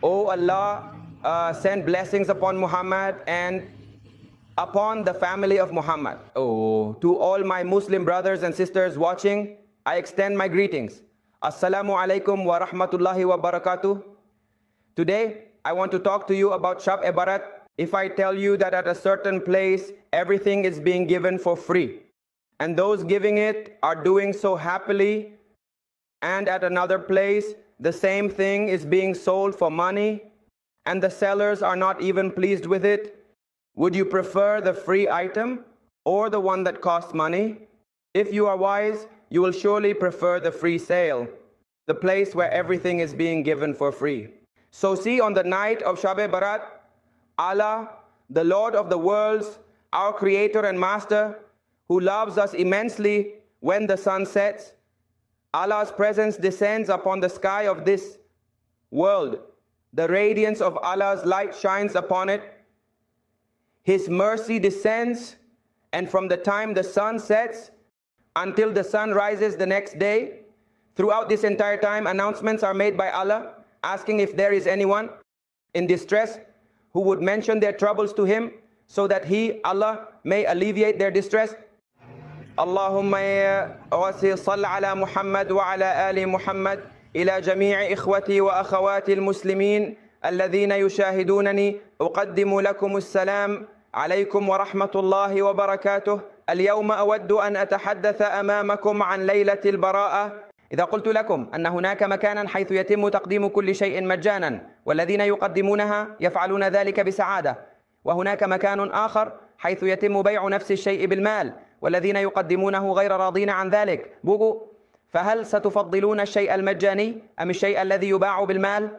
O Allah, send blessings upon Muhammad and upon the family of Muhammad. Oh, to all my Muslim brothers and sisters watching, I extend my greetings. Assalamu alaikum wa rahmatullahi wa barakatuh. Today, I want to talk to you about Shab-e Barat. If I tell you that at a certain place, everything is being given for free, and those giving it are doing so happily, and at another place, the same thing is being sold for money, and the sellers are not even pleased with it, would you prefer the free item or the one that costs money? If you are wise, you will surely prefer the free sale, the place where everything is being given for free. So see, on the night of Shab-e Barat, Allah, the Lord of the worlds, our Creator and Master, who loves us immensely when the sun sets, Allah's presence descends upon the sky of this world. The radiance of Allah's light shines upon it. His mercy descends, and from the time the sun sets until the sun rises the next day, throughout this entire time, announcements are made by Allah, asking if there is anyone in distress who would mention their troubles to him, so that he, Allah, may alleviate their distress. Allahumma salli ala Muhammad wa ala ali Muhammad ila jami'i ikhwati wa akhawati al-muslimin alladhina yushahidunani uqaddimu lakum as-salam alaykum wa rahmatullahi wa barakatuh. اليوم أود أن أتحدث أمامكم عن ليلة البراءة. إذا قلت لكم أن هناك مكانا حيث يتم تقديم كل شيء مجانا والذين يقدمونها يفعلون ذلك بسعادة، وهناك مكان آخر حيث يتم بيع نفس الشيء بالمال والذين يقدمونه غير راضين عن ذلك، بوغو، فهل ستفضلون الشيء المجاني أم الشيء الذي يباع بالمال؟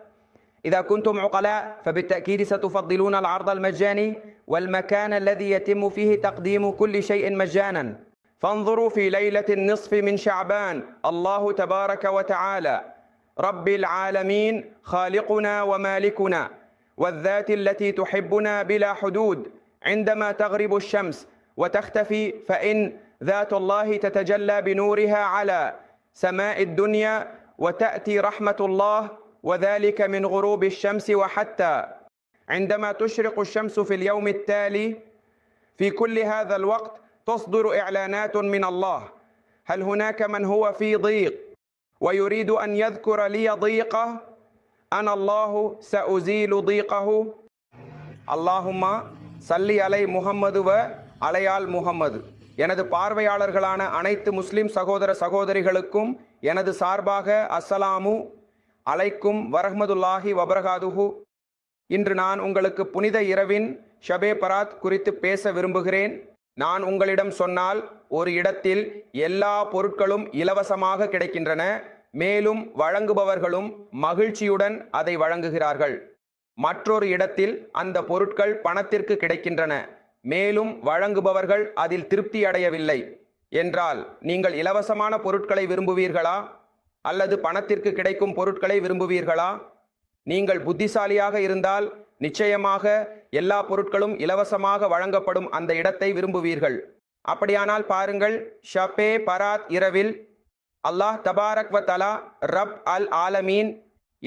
إذا كنتم عقلاء فبالتأكيد ستفضلون العرض المجاني والمكان الذي يتم فيه تقديم كل شيء مجانا. فانظروا في ليلة النصف من شعبان، الله تبارك وتعالى رب العالمين خالقنا ومالكنا والذات التي تحبنا بلا حدود، عندما تغرب الشمس وتختفي فإن ذات الله تتجلى بنورها على سماء الدنيا وتأتي رحمة الله، وذلك من غروب الشمس وحتى عندما تشرق الشمس في اليوم التالي. في كل هذا الوقت تصدر إعلانات من الله. هل هناك من هو في ضيق ويريد أن يذكر لي ضيقه؟ أنا الله سأزيل ضيقه. اللهم صل على محمد وعلى Muhammad. எனது பார்வையாளர்களான அனைத்து முஸ்லிம் சகோதர சகோதரிகளுக்கும் எனது சார்பாக அஸ்ஸலாமு அலைக்கும் வரஹ்மத்துல்லாஹி வபரகாதுஹு. இன்று நான் உங்களுக்கு புனித இரவின் ஷபே பராத் குறித்து பேச விரும்புகிறேன். நான் உங்களிடம் சொன்னால் ஒரு இடத்தில் எல்லா பொருட்களும் இலவசமாக கிடைக்கின்றன, மேலும் வழங்குபவர்களும் மகிழ்ச்சியுடன் அதை வழங்குகிறார்கள். மற்றொரு இடத்தில் அந்த பொருட்கள் பணத்திற்கு கிடைக்கின்றன, மேலும் வழங்குபவர்கள் அதில் திருப்தி அடையவில்லை என்றால் நீங்கள் இலவசமான பொருட்களை விரும்புவீர்களா அல்லது பணத்திற்கு கிடைக்கும் பொருட்களை விரும்புவீர்களா? நீங்கள் புத்திசாலியாக இருந்தால் நிச்சயமாக எல்லா பொருட்களும் இலவசமாக வழங்கப்படும் அந்த இடத்தை விரும்புவீர்கள். அப்படியானால் பாருங்கள், ஷபே பராத் இரவில் அல்லாஹ் தபாரக் வ தஆலா ரப் அல் ஆலமீன்,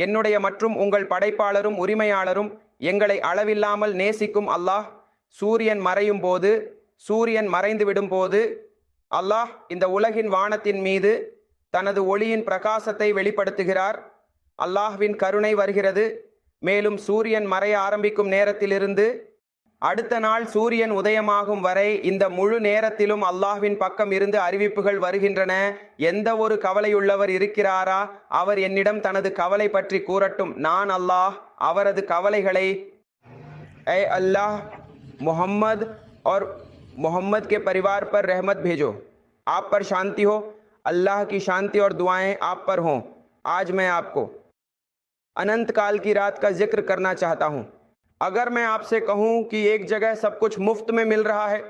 என்னுடைய மற்றும் உங்கள் படைப்பாளரும் உரிமையாளரும் எங்களை அளவில்லாமல் நேசிக்கும் அல்லாஹ், சூரியன் மறையும் போது, சூரியன் மறைந்து விடும் போது அல்லாஹ் இந்த உலகின் வானத்தின் மீது தனது ஒளியின் பிரகாசத்தை வெளிப்படுத்துகிறார். அல்லாஹ்வின் கருணை வருகிறது. மேலும் சூரியன் மறைய ஆரம்பிக்கும் நேரத்திலிருந்து அடுத்த நாள் சூரியன் உதயமாகும் வரை இந்த முழு நேரத்திலும் அல்லாஹ்வின் பக்கம் இருந்து அறிவிப்புகள் வருகின்றன. எந்த ஒரு கவலையுள்ளவர் இருக்கிறாரா? அவர் என்னிடம் தனது கவலை பற்றி கூறட்டும். நான் அல்லாஹ் அவரது கவலைகளை ऐ अल्लाह मोहम्मद और मोहम्मद के परिवार पर रहमत भेजो, आप पर शांति हो, अल्लाह की शांति और दुआएं आप पर हों। आज मैं आपको अनंत काल की रात का जिक्र करना चाहता हूँ। अगर मैं आपसे कहूँ कि एक जगह सब कुछ मुफ्त में मिल रहा है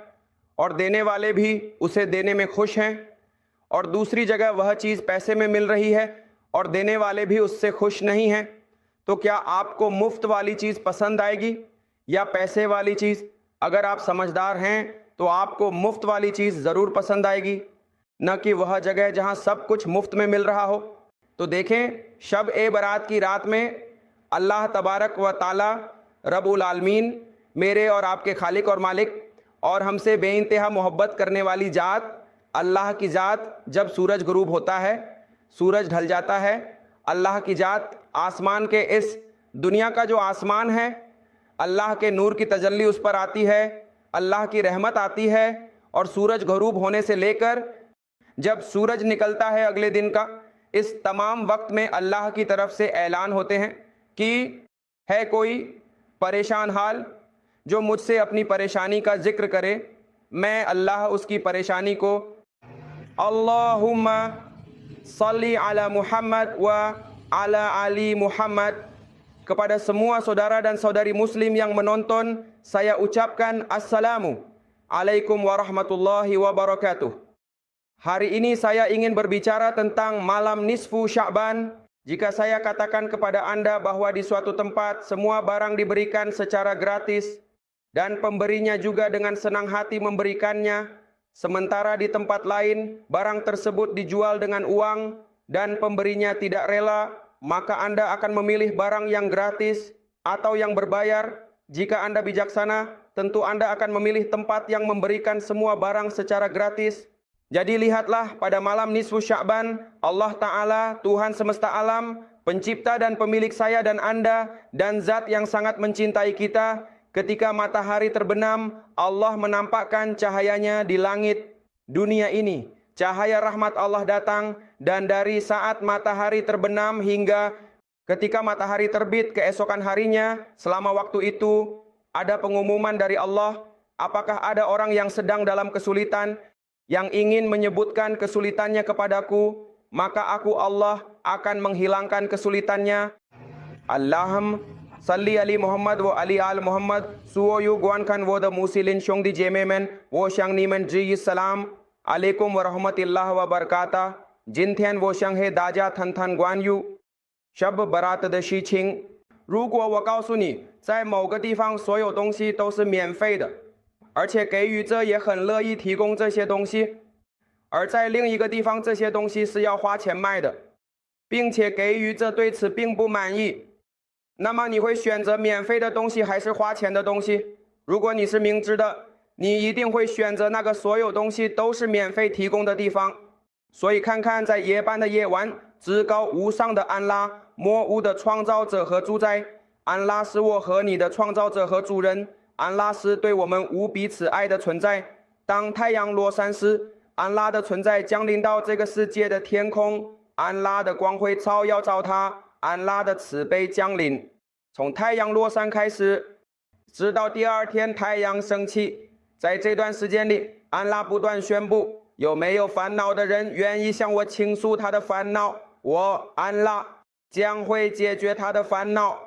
और देने वाले भी उसे देने में खुश हैं, और दूसरी जगह वह चीज़ पैसे में मिल रही है और देने वाले भी उससे खुश नहीं हैं, तो क्या आपको मुफ्त वाली चीज़ पसंद आएगी या पैसे वाली चीज़? अगर आप समझदार हैं तो आपको मुफ्त वाली चीज़ ज़रूर पसंद आएगी, न कि वह जगह जहाँ सब कुछ मुफ्त में मिल रहा हो। तो देखें, शब ए बरात की रात में अल्लाह तबारक व ताला रब्बुल आलमीन मेरे और आपके खालिक और मालिक और हमसे बेइंतहा मोहब्बत करने वाली ज़ात अल्लाह की ज़ात जब सूरज गुरूब होता है, सूरज ढल जाता है, अल्लाह की ज़ात आसमान के इस दुनिया का जो आसमान है, अल्लाह के नूर की तजल्ली उस पर आती है, अल्लाह की रहमत आती है और सूरज गुरूब होने से लेकर जब सूरज निकलता है अगले दिन का, इस तमाम वक्त में अल्लाह की तरफ से ऐलान होते हैं कि है कोई परेशान हाल जो मुझसे अपनी परेशानी का जिक्र करे, मैं अल्लाह उसकी परेशानी को अल्लाहुम्मा सल्ली अला मुहम्मद व अला आली Muhammad. Kepada semua saudara dan saudari muslim yang menonton, saya ucapkan Assalamu alaikum warahmatullahi wabarakatuh. Hari ini saya ingin berbicara tentang malam nisfu Sya'ban. Jika saya katakan kepada Anda bahwa di suatu tempat semua barang diberikan secara gratis dan pemberinya juga dengan senang hati memberikannya, sementara di tempat lain barang tersebut dijual dengan uang dan pemberinya tidak rela, maka Anda akan memilih barang yang gratis atau yang berbayar. Jika Anda bijaksana, tentu Anda akan memilih tempat yang memberikan semua barang secara gratis. Jadi lihatlah, pada malam nisfu Sya'ban, Allah Ta'ala, Tuhan semesta alam, pencipta dan pemilik saya dan Anda, dan zat yang sangat mencintai kita, ketika matahari terbenam, Allah menampakkan cahayanya di langit dunia ini. Cahaya rahmat Allah datang, dan dari saat matahari terbenam hingga ketika matahari terbit keesokan harinya, selama waktu itu ada pengumuman dari Allah, apakah ada orang yang sedang dalam kesulitan, yang ingin menyebutkan kesulitannya kepadaku, maka aku Allah akan menghilangkan kesulitannya. Allahum salli ali Muhammad wa ali al Muhammad, suo yu guan kan wo de musilin shong di jememen, wo shang nimen ji salam, alaikum warahmatullahi wabarakatuh, jin thian wo shang he daja than than guan yu, shab barat de shi qing. 如果我告诉你，在某个地方所有东西都是免费的，而且给予者也很乐意提供这些东西，而在另一个地方这些东西是要花钱卖的，并且给予者对此并不满意，那么你会选择免费的东西还是花钱的东西？如果你是明知的，你一定会选择那个所有东西都是免费提供的地方。所以看看在夜半的夜晚，至高无上的安拉，莫屋的创造者和主宰，安拉是我和你的创造者和主人，安拉是对我们无比慈爱的存在。当太阳落山时，安拉的存在降临到这个世界的天空，安拉的光辉照耀着它，安拉的慈悲降临。从太阳落山开始，直到第二天太阳升起，在这段时间里，安拉不断宣布，有没有烦恼的人愿意向我倾诉他的烦恼，我安拉将会解决他的烦恼。